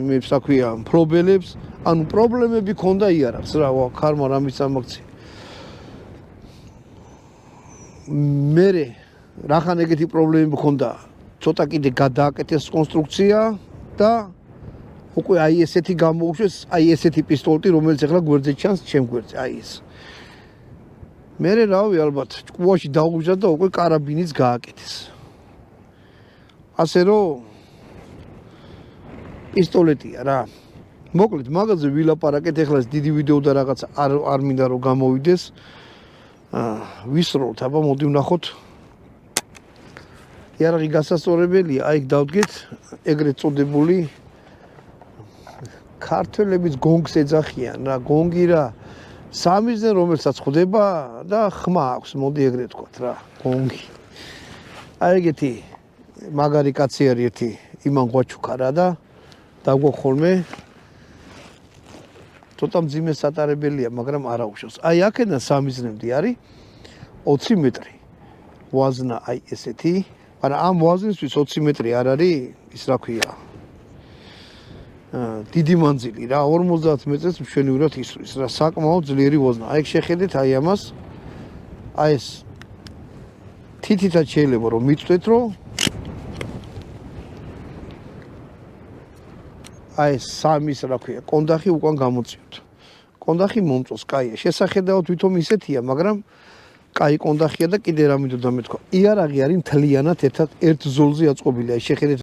მე საქვია მფლობელებს, ანუ პრობლემები ქონდა იარაღს რა, ქარმა რამის ამაქცია. მერე რახან ეგეთი პრობლემები ქონდა, ცოტა კიდე გადააკეთეს კონსტრუქცია და უკვე აი ესეთი გამოუშვეს, აი ესეთი პისტოლეტი, რომელიც ახლა გვერდზე ჩანს, ჩემ გვერდზე, აი ეს. მერე რავი ალბათ ჭკუაში დაუგზა და უკვე კარაბინიც გააკეთეს. ასე რომ პისტოლეტია რა. მოკლედ მაგაზე ვილაპარაკეთ, ახლა ეს დიდი ვიდეო და რაღაც არ მინდა რომ გამოვიდეს. ვისროლთ, აბა მოდი ვნახოთ. იარაღი გასასწორებელია, აი დავდგეთ ეგრეთ წოდებული ქართველების გონგს ეძახიან რა, გონგი რა. სამიზნე რომელსაც ხვდება და ხმა აქვს, მოდი ეგრეთ ვთქვათ რა, გონგი. აი ეგეთი მაგარი კაცი არის ერთი იმან ღვაჩუკა რა და დაგვაქვს ხოლმე ცოტა მძიმე სატარებელია, მაგრამ არა უშავს. აი აქედან სამიზნემდე არის 20 მეტრი ვაზნა, აი ესეთი, მაგრამ ამ ვაზნისთვის 20 მეტრი არ არის ის რა ქვია დიდი მანძილი რა, 50 მეტრს მშვენივრად ისვრის რა, საკმაოდ ძლიერი ვაზნა. აი შეხედეთ აი ამას, აი ეს თითითაც შეიძლება რომ მიწვდეთ რომ აი ეს სამის რა ქვია, კონდახი უკან გამოწიოთ. კონდახი მომწოს, კაია. შესახედავად ვითომ ისეთია, მაგრამ კაი კონდახია და კიდე რა მინდოდა მეთქვა. იარაღი არის მთლიანად ერთ ზოლზე აწყობილი. აი შეხედეთ